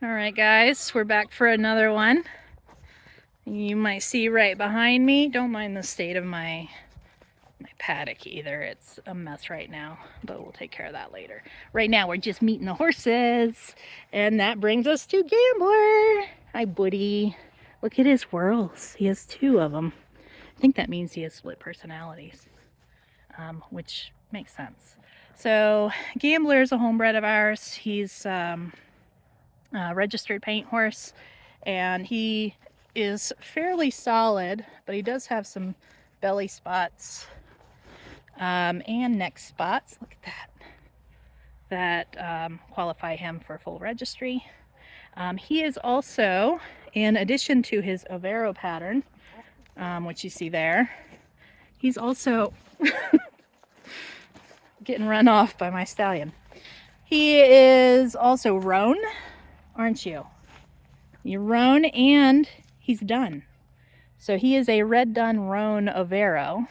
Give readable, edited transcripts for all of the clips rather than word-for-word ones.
All right, guys, we're back for another one. You might see right behind me. Don't mind the state of my paddock either. It's a mess right now, but we'll take care of that later. Right now, we're just meeting the horses, and that brings us to Gambler. Hi, Buddy. Look at his whirls. He has two of them. I think that means he has split personalities, which makes sense. So, Gambler is a homebred of ours. He's a registered paint horse, and he is fairly solid, but he does have some belly spots and neck spots. Look at that qualify him for full registry. He is also, in addition to his Overo pattern, which you see there, he's also getting run off by my stallion. He is also roan, aren't you? You're roan, and he's done. So he is a red dun roan Overo,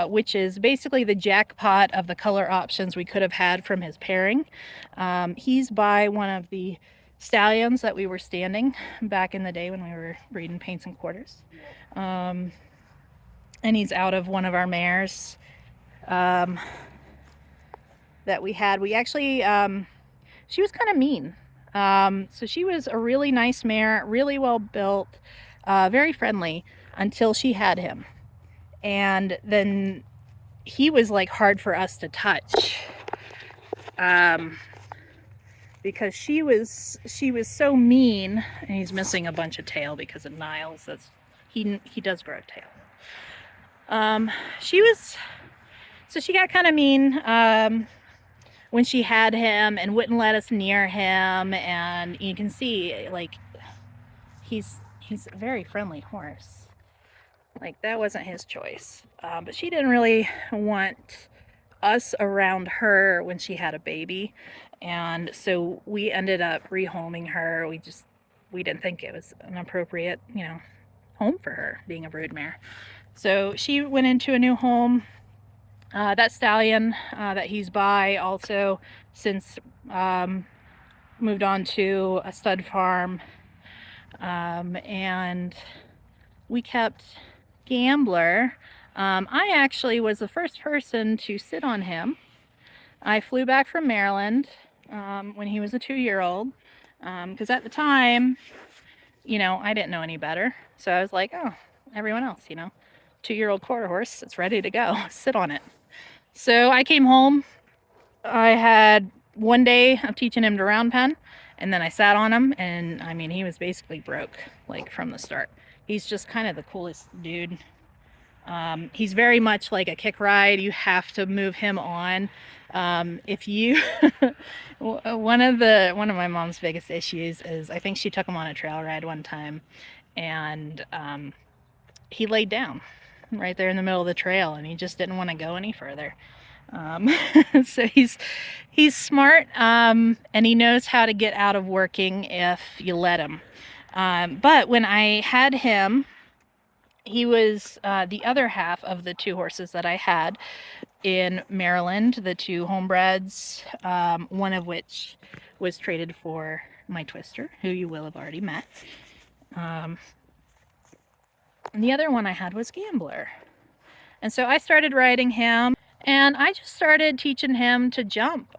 which is basically the jackpot of the color options we could have had from his pairing. He's by one of the stallions that we were standing back in the day when we were breeding paints and quarters. And he's out of one of our mares that we had. We actually, she was kind of mean. So she was a really nice mare, really well built, very friendly until she had him. And then he was like hard for us to touch, because she was so mean. And he's missing a bunch of tail because of Niles. That's he does grow tail. She got kind of mean when she had him and wouldn't let us near him. And you can see, like, he's a very friendly horse. Like, that wasn't his choice. But she didn't really want us around her when she had a baby. And so we ended up rehoming her. We didn't think it was an appropriate, home for her, being a broodmare. So she went into a new home. That stallion that he's by also since moved on to a stud farm. And we kept Gambler. I actually was the first person to sit on him. I flew back from Maryland when he was a 2-year-old, because at the time, I didn't know any better. So I was like, oh, everyone else, 2-year-old quarter horse, it's ready to go. Sit on it. So I came home. I had one day of teaching him to round pen, and then I sat on him, and I mean, he was basically broke, like, from the start. He's just kind of the coolest dude. He's very much like a kick ride. You have to move him on. If you, one of my mom's biggest issues is, I think she took him on a trail ride one time, and he laid down right there in the middle of the trail, and he just didn't want to go any further. So he's smart, and he knows how to get out of working if you let him. But when I had him, he was the other half of the two horses that I had in Maryland, the two homebreds, one of which was traded for my Twister, who you will have already met. And the other one I had was Gambler. And so I started riding him, and I just started teaching him to jump.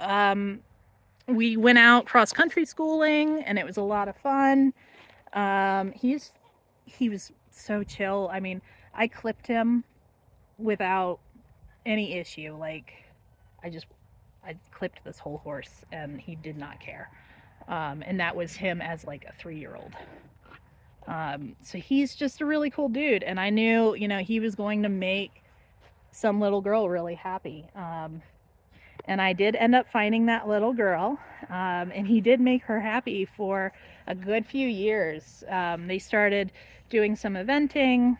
We went out cross-country schooling, and it was a lot of fun. He was so chill. I mean, I clipped him without any issue. Like, I clipped this whole horse, and he did not care. And that was him as like a 3-year-old. So he's just a really cool dude, and I knew, he was going to make some little girl really happy. And I did end up finding that little girl, and he did make her happy for a good few years. They started doing some eventing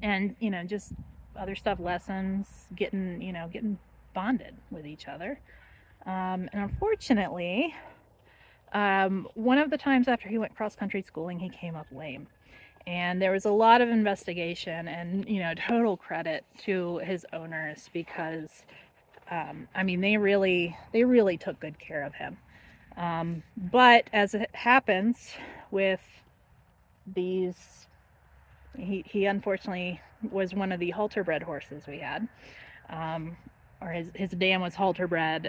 and, just other stuff, lessons, getting bonded with each other. And unfortunately, one of the times after he went cross-country schooling, he came up lame. And there was a lot of investigation and, total credit to his owners, because I mean, they really took good care of him. But as it happens with these, he unfortunately was one of the halter bred horses we had, or his dam was halter bred,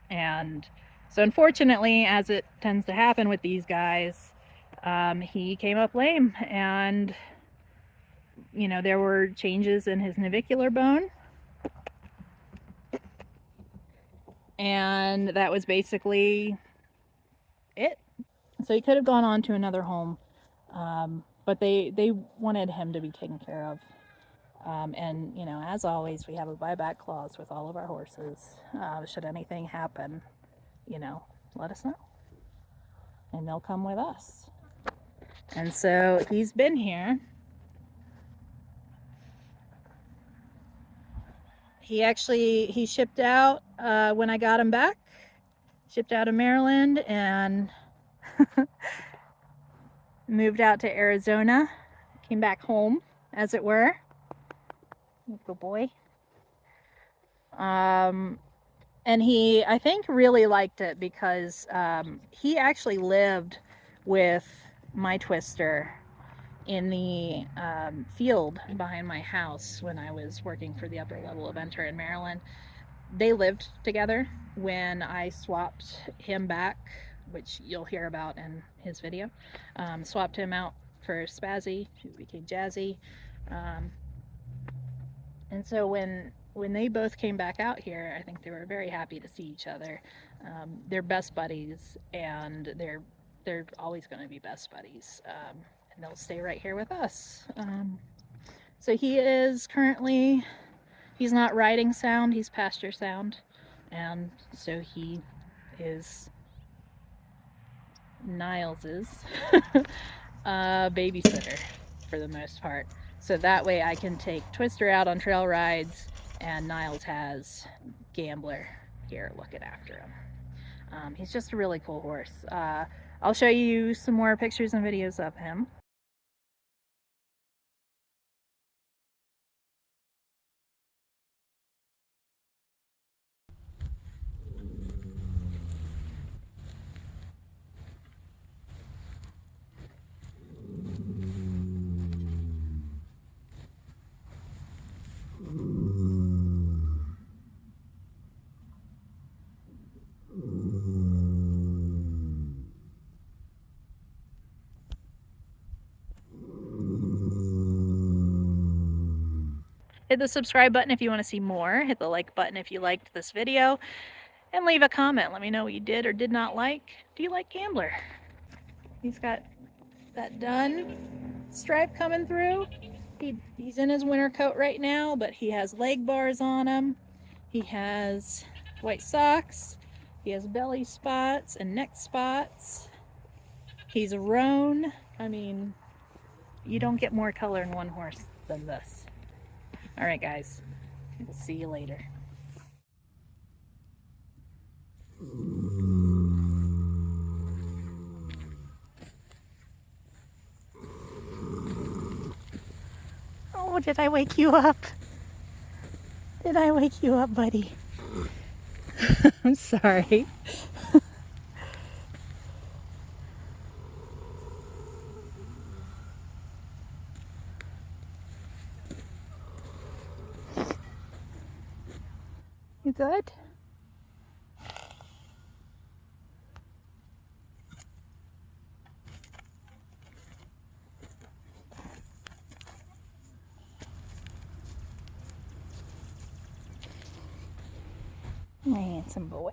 and so unfortunately, as it tends to happen with these guys, he came up lame, and you know, there were changes in his navicular bone, and that was basically it. So he could have gone on to another home, but they wanted him to be taken care of. And you know, as always, we have a buyback clause with all of our horses. Should anything happen, you know, let us know, and they'll come with us. And so he's been here. He shipped out when I got him back. Shipped out of Maryland and moved out to Arizona. Came back home, as it were. Good boy. And he, I think, really liked it because he actually lived with my twister in the field behind my house when I was working for the upper level eventer in Maryland. They lived together when I swapped him back, which you'll hear about in his video. Swapped him out for Spazzy, who became Jazzy. And so when they both came back out here, I think they were very happy to see each other. They're best buddies, and they're always going to be best buddies, and they'll stay right here with us. So he is currently, he's not riding sound, he's pasture sound, and so he is Niles's babysitter for the most part. So that way I can take Twister out on trail rides, and Niles has Gambler here looking after him. He's just a really cool horse. I'll show you some more pictures and videos of him. Hit the subscribe button if you want to see more. Hit the like button if you liked this video. And leave a comment. Let me know what you did or did not like. Do you like Gambler? He's got that dun stripe coming through. He's in his winter coat right now, but he has leg bars on him. He has white socks. He has belly spots and neck spots. He's a roan. I mean, you don't get more color in one horse than this. All right, guys. We'll see you later. Oh, did I wake you up? Did I wake you up, buddy? I'm sorry. You good? My handsome boy.